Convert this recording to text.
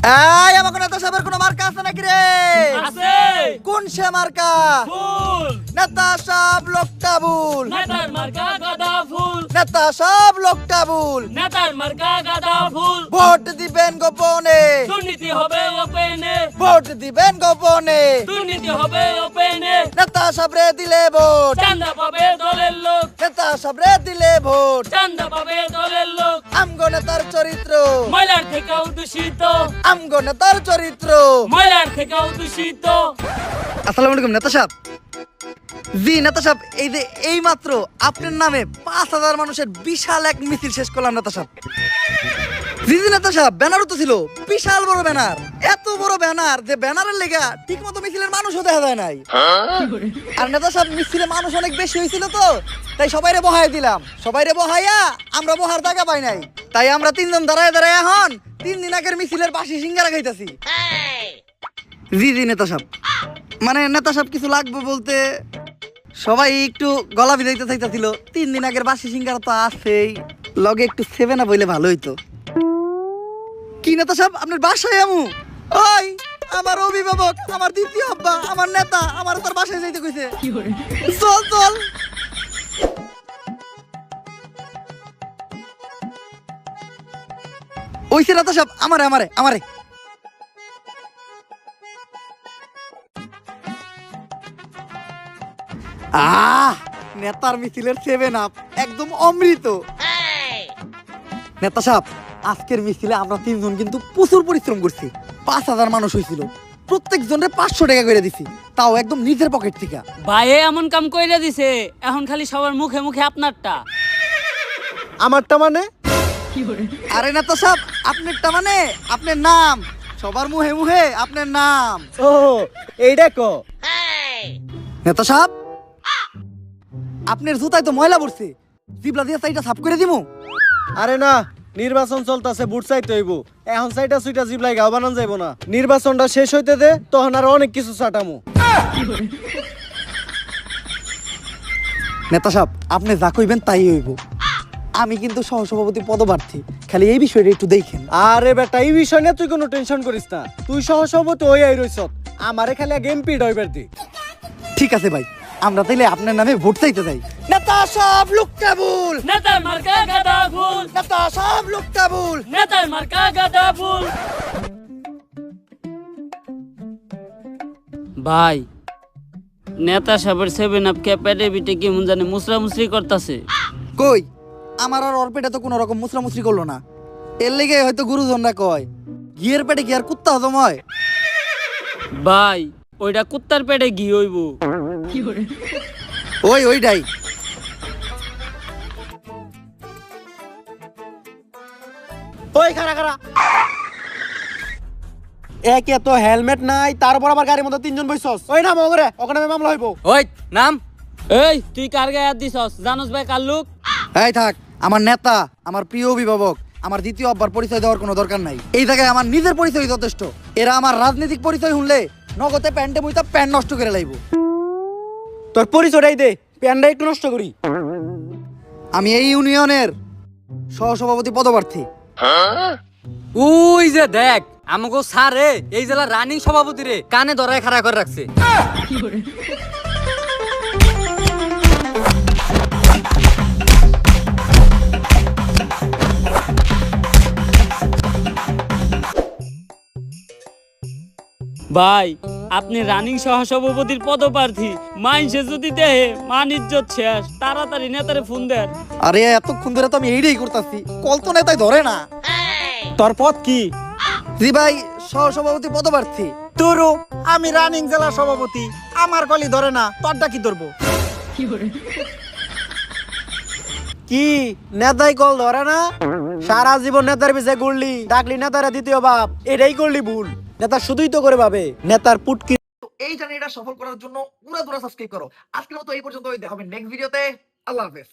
এই আমাকে নেতা সাহেবের কোনো মার্কা আছে নাকি রে? আছে। কোন সে মার্কা? ফুল। নেতা সাহেব লোকটা ভুল। নেতার মার্কা গাঁদা ফুল। নেতা সাহেব লোকটা ভুল। নেতার মার্কা গাঁদা ফুল। ভোট দিবেন গোপনে। দুর্নীতি হবে ওপেনে। ভোট দিবেন গোপনে। দুর্নীতি হবে ওপেনে। নেতা সাহেবরে দিলে ভোট। চান্দা পাবে দলের লোক। নেতা সাহেবরে দিলে ভোট। চান্দা পাবে দলের লোক। আমগো নেতার চরিত্র। ময়লার থেকেও দূষিত। আমগো নেতার চরিত্র। ময়লার থেকেও দূষিত। আসসালামু আলাইকুম নেতা সাহেব। জি নেতা সাহেব, এই যে এই মাত্র আপনার নামে 5,000 মানুষের বিশাল এক মিছিল শেষ করলাম নেতা সাহেব। জি জি নেতা সাহেব, ব্যানারও তো ছিল, বিশাল বড় ব্যানার। এত বড় ব্যানার যে ব্যানারের লেগা ঠিক মতো মিছিলের মানুষও দেখা যায় নাই। আর নেতা সাহেব, মিছিলে মানুষ অনেক বেশি হয়েছিল তো, তাই সবাইরে বহাই দিলাম। সবাইরে বহাইয়া আমরা বহার জায়গা পাই নাই, তাই আমরা 3 জন দাঁড়ায় দাঁড়ায় এখন 3 দিন আগের মিছিলের বাসি সিঙ্গারা খাইতাছি। জি জি নেতা সাহেব, মানে নেতা সাহেব কিছু লাগবে বলতে সবাই একটু গলা ভিজাইতে চাইতেছিল। 3 দিন আগের বাসি সিঙ্গারা তো আছেই, লগে একটু 7 আপ হইলে ভালো হইতো। কি নেতা সাহেব, আপনার বাসায় আমু? ওই আমার অভিভাবক, আমার দ্বিতীয় আব্বা, আমার নেতা আমার তোর বাসায় যাইতে কইছে। চল চল। ওইছে নেতা সাহেব, আমারে আমারে আমারে নেতার মিছিলের 7 আপ একদম অমৃত। নেতা সাহেব, আজকের মিছিলে আমরা 3 জন কিন্তু প্রচুর পরিশ্রম করছি। 5,000 মানুষ হয়েছিল, প্রত্যেক জনের 500 টাকা করে দিছি, তাও একদম নিজের পকেট থেকে। ভাই এমন কাম কইরা দিছে, এখন খালি সবার মুখে মুখে আপনারটা। আমারটা মানে? আরে নেতা সাহেব, আপনারটা মানে আপনার নাম, সবার মুহে মুহে আপনার নাম। ও এইটা কো নেতা সাহেব, আপনার জুতায় তো ময়লা পড়ছে, জিবলা দিয়ে সাইডটা সাফ করে দিমু। আরে না, নির্বাচন চলতেছে, বুট চাইতে হইব। এখন সাইটা সুইটা জিবলাই গাও বানান যাইব না। নির্বাচনটা শেষ হইতে দে, তখন আর অনেক কিছু চাটামু। নেতা সাহেব, আপনি যা কইবেন তাই হইব। আমি কিন্তু সহসভাপতি পদপ্রার্থী, খালি এই বিষয়টা একটু দেখেন। আরে বেটা, এই বিষয় নিয়ে তুই কোনো টেনশন করিস না। তুই সহসভাপতি হই আই রইছ, আমারে খালি আগে এমপি হইবার দি। ঠিক আছে ভাই, আমরা তাইলে আপনার নামে ভোট চাইতে যাই। নেতা সাহেব লোকটা ভুল। নেতার মার্কা গাঁদা ফুল। নেতা সাহেব লোকটা ভুল। নেতার মার্কা গাঁদা ফুল। ভাই, নেতা সাহেবের 7 আপ কে পেটে পিটে কেমন জানে মুসরা মুসরি করতেছে। কই, আমার আর ওর পেটে তো কোনো রকম মুসরামুসরি করলো না। এর লেগে হয়তো গুরুজনরা কয় ঘিয়ের পেটে কি আর কুত্তা হজম হয়? ভাই, ওইটা কুত্তার পেটে ঘি হইব। ওইটাই। ওই খারা খারা, একে তো হেলমেট নাই, তারপর আবার গাড়ির মধ্যে 3 জন বইছস। ওই নাম ওগরে, ওখানে মামলা হইব। ওই নাম। এই তুই কার গায়ে হাত দিছস? জানোস ভাই কার লোক? এই থাক, আমার নেতা, আমার প্রিয় অভিভাবক, আমার দ্বিতীয় আব্বার পরিচয় দেওয়ার কোনো দরকার নাই। এই জায়গায় আমার নিজের পরিচয় যথেষ্ট। এরা আমার রাজনৈতিক পরিচয় শুনলে নগদে প্যান্টে বইতা প্যান্ট নষ্ট করে লাইব। তোর পরিচয়টাই দে, প্যান্ডা একটু নষ্ট করি। আমি এই ইউনিয়নের সহসভাপতি পদপ্রার্থী। ওই যে দেখ, আমাকে স্যারে এই জেলার রানিং সভাপতি রে কানে ধরায় খাড়া করে রাখছে। ভাই, আপনি রানিং সহসভাপতির পদপ্রার্থী, মাইনসে যদি দেহে মান ইজ্জত শেষ। তাড়াতাড়ি নেতারে ফোন দেন। আরে এতক্ষণ ধরে তো আমি এইটাই করতেছি, কল তো নেতাই ধরে না। তোর পদ কি? জি ভাই, সহসভাপতি পদপ্রার্থী। তোরও, আমি রানিং জেলা সভাপতি, আমার কলি ধরে না, তোরটা কি ধরবো? কি নেতাই কল ধরে না? সারা জীবন নেতার পিছিয়ে ঘুরলি, ডাকলি নেতারে দ্বিতীয় বাপ, এটাই করলি ভুল। নেতা শুধুই তো করে ভাবে নেতার পুটকি। এই জার্নিটা সফল করার জন্য পুরো সাবস্ক্রাইব করো। আজকের মতো এই পর্যন্ত, দেখা হবে নেক্সট ভিডিওতে। আল্লাহ হাফেজ।